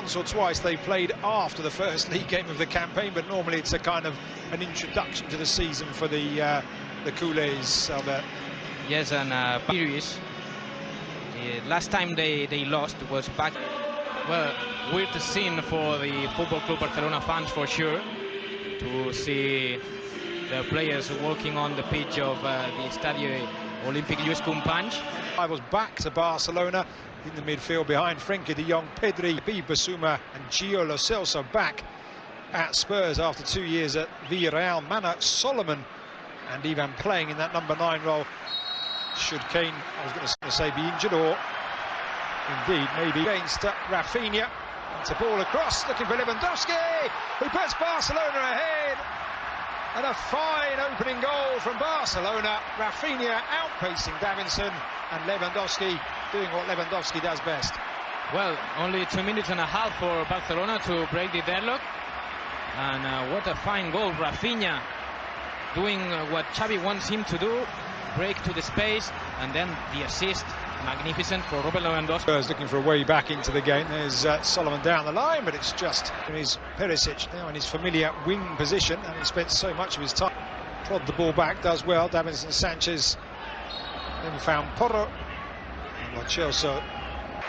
once or twice they played after the first league game of the campaign, but normally it's a kind of an introduction to the season for the Coulés, Albert. Yes, and series. Last time they lost was back. Well, weird scene for the Football Club Barcelona fans for sure, to see the players walking on the pitch of the Estadio Olímpic Lluís Companys. I was back to Barcelona in the midfield behind Frenkie de Jong, Pedri, Bissouma and Gio Lo Celso back at Spurs after 2 years at Villarreal. Mana, Solomon and Ivan playing in that number 9 role. Should Kane, I was going to say, be injured, or indeed maybe against Rafinha. It's a ball across, looking for Lewandowski, who puts Barcelona ahead. And a fine opening goal from Barcelona. Rafinha outpacing Davinson, and Lewandowski doing what Lewandowski does best. Well, only 2 minutes and a half for Barcelona to break the deadlock. And what a fine goal. Rafinha doing what Xavi wants him to do. Break to the space, and then the assist. Magnificent for Robert Lewandowski. Spurs looking for a way back into the game. There's Solomon down the line, but it's just his Perisic now in his familiar wing position, and he spent so much of his time. Prod the ball back, does well. Davinson Sanchez then found Porro. And Lo Celso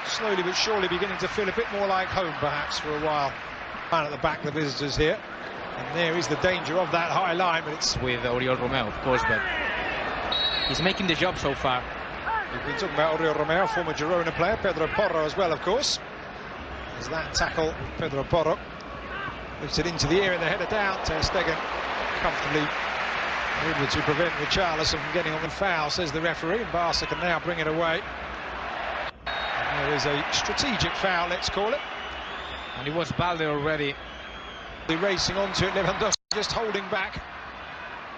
slowly but surely beginning to feel a bit more like home, perhaps, for a while. Man at the back, the visitors here. And there is the danger of that high line, but it's with Oriol Romeu, of course, but he's making the job so far. We've been talking about Oriol Romeu, former Girona player, Pedro Porro as well, of course. As that tackle, Pedro Porro lifts it into the air and the header down. Ter Stegen comfortably able to prevent Richarlison from getting on the foul, says the referee, and Barca can now bring it away. And there is a strategic foul, let's call it. And it was Balde already. Racing onto it, Lewandowski just holding back.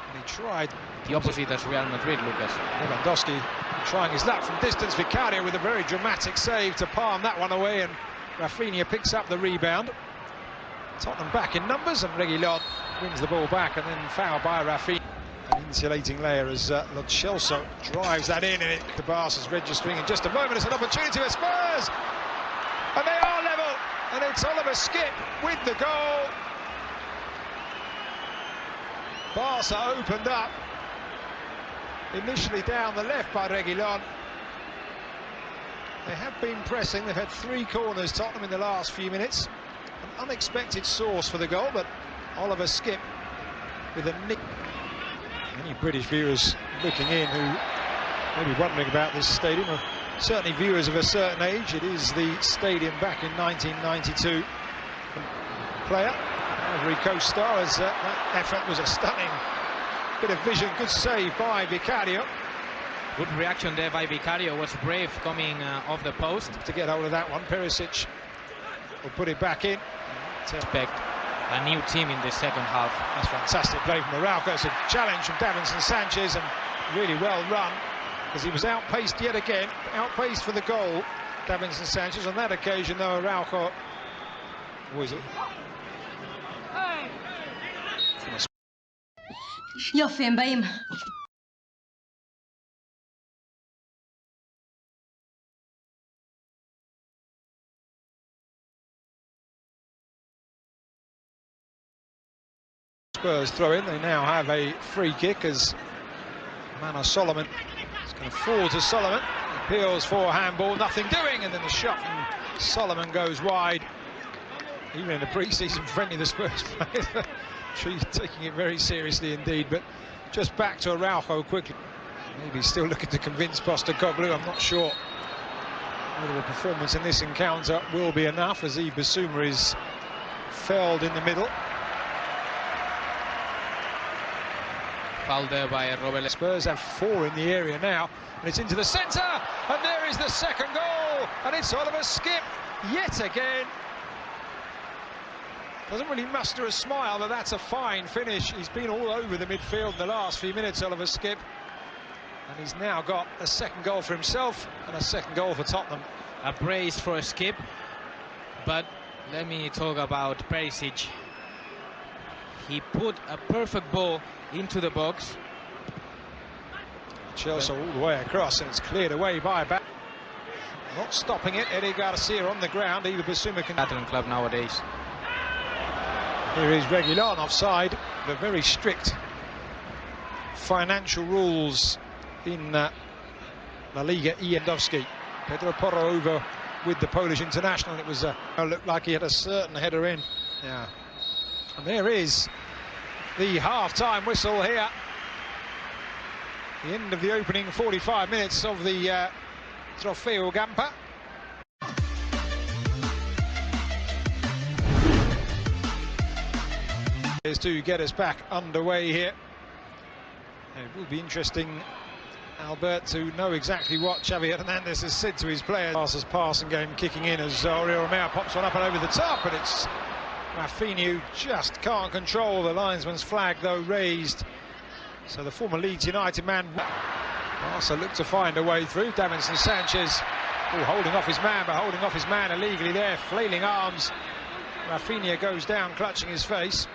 And he tried. The opposite as Real Madrid, Lucas. Lewandowski trying his luck from distance. Vicario with a very dramatic save to palm that one away, and Rafinha picks up the rebound. Tottenham back in numbers, and Reguilón wins the ball back, and then foul by Rafinha. An insulating layer as Lo Celso drives that in, and the Barca's registering in just a moment. It's an opportunity for Spurs, and they are level, and it's Oliver Skip with the goal. Barca opened up, initially down the left by Reguilón. They have been pressing. They've had 3 corners, Tottenham, in the last few minutes. An unexpected source for the goal, but Oliver Skip with a nick. Many British viewers looking in who may be wondering about this stadium, or certainly viewers of a certain age. It is the stadium back in 1992. Player, Ivory Coast star, as that effort was a stunning bit of vision. Good save by Vicario. Good reaction there by Vicario. Was brave coming off the post to get hold of that one. Perisic will put it back in. Expect a new team in the second half. That's fantastic play from Araujo. It's a challenge from Davinson Sanchez, and really well run, because he was outpaced yet again. Outpaced for the goal, Davinson Sanchez. On that occasion, though, Araujo was it? יופי, הם באים. Spurs throw in. They now have a free kick as Mana Solomon is going to fall to Solomon. Appeals for handball, nothing doing, and then the shot from Solomon goes wide. Even in a pre-season friendly, the Spurs players taking it very seriously indeed. But just back to Araujo quickly. Maybe still looking to convince Postecoglou. I'm not sure whether a performance in this encounter will be enough, as Bissouma is felled in the middle. Foul there by Robert. Spurs have 4 in the area now, and it's into the centre, and there is the second goal, and it's Oliver Skip yet again. Doesn't really muster a smile, but that's a fine finish. He's been all over the midfield in the last few minutes, Oliver Skip, and he's now got a second goal for himself and a second goal for Tottenham. A brace for a Skip, but let me talk about Perisic. He put a perfect ball into the box. Chelsea all the way across, and it's cleared away by back. Not stopping it. Eddie Garcia on the ground. Either Basuma can. Catalan club nowadays. Here is Reguilon offside. The very strict financial rules in La Liga. Iandowski. Pedro Porro over with the Polish international. It was looked like he had a certain header in. Yeah. And there is the half-time whistle here. The end of the opening 45 minutes of the Trofeo Gamper. Is to get us back underway here. It will be interesting, Albert, to know exactly what Xavi Hernandez has said to his players. Barca's passing game kicking in as Oriol Romeo pops one up and over the top, but it's Rafinha who just can't control. The linesman's flag, though, raised. So the former Leeds United man. Barca looked to find a way through. Davinson Sanchez holding off his man, but holding off his man illegally there, flailing arms. Rafinha goes down, clutching his face.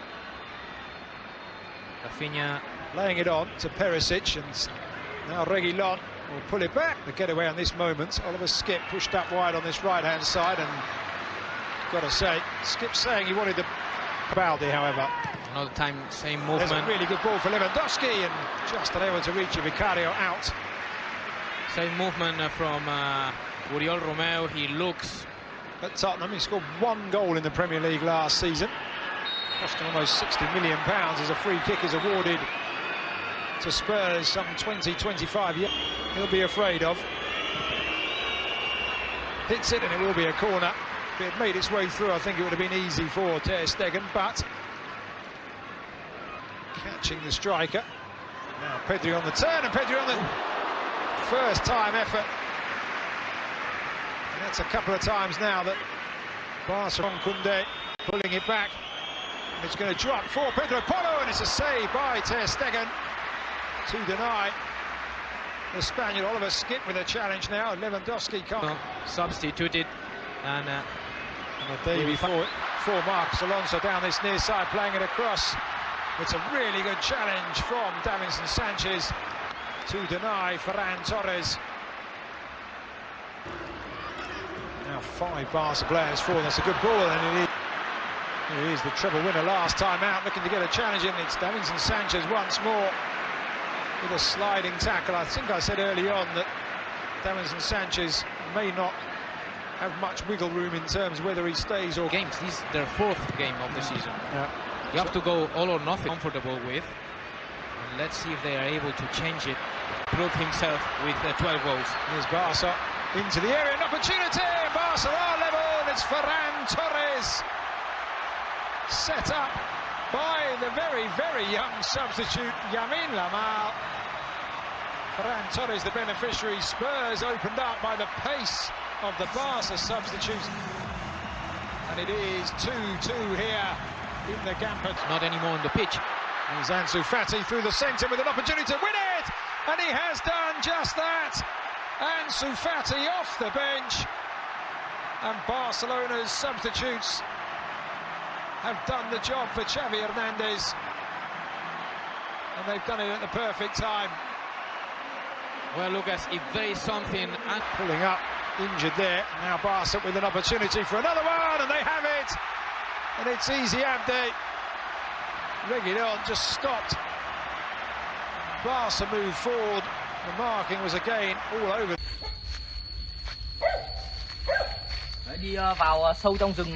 Rafinha laying it on to Perisic, and now Reguilon will pull it back. The getaway on this moment. Oliver Skip pushed up wide on this right-hand side, and got to say, Skip's saying he wanted the Baldi, however. Another time, same movement. There's a really good ball for Lewandowski, and just unable to reach it. Vicario out. Same movement from Oriol Romeo. He looks at Tottenham. He scored 1 goal in the Premier League last season. Costing almost £60 million as a free kick is awarded to Spurs some 20-25 years. He'll be afraid of. Hits it, and it will be a corner. If it had made its way through, I think it would have been easy for Ter Stegen, but catching the striker. Now Pedri on the turn, and Pedri on the first time effort. And that's a couple of times now that Barcelona Koundé pulling it back. And it's going to drop for Pedro Porro, and it's a save by Ter Stegen to deny the Spaniard. Oliver Skip with a challenge now. Lewandowski can't. Substituted, and the day before Marcos Alonso down this near side, playing it across. It's a really good challenge from Davinson Sanchez to deny Ferran Torres. Now 5 Barca players for. That's a good ball, and he is the treble winner last time out, looking to get a challenge in. It's Davinson Sanchez once more with a sliding tackle. I think I said early on that Davinson Sanchez may not have much wiggle room in terms of whether he stays or games. This is their 4th game of the season. Yeah. You have to go all or nothing. Comfortable with. And let's see if they are able to change it. Prove himself with 12 goals. Here's Barca into the area, an opportunity. Barca are level. It's Ferran Torres, set up by the very, very young substitute Yamin Lamal. Ferran Torres the beneficiary. Spurs opened up by the pace of the Barca substitute, and it is 2-2 here in the Gamper. Not anymore on the pitch. Here's Ansu Fati through the centre with an opportunity to win it, and he has done just that. Ansu Fati off the bench, and Barcelona's substitutes have done the job for Xavi Hernandez, and they've done it at the perfect time. Well, Lucas, if there is something... Pulling up, injured there. Now Barca with an opportunity for another one, and they have it. And it's easy Abde. Reguilon just stopped. Barca moved forward. The marking was again all over. Đi vào sâu trong rừng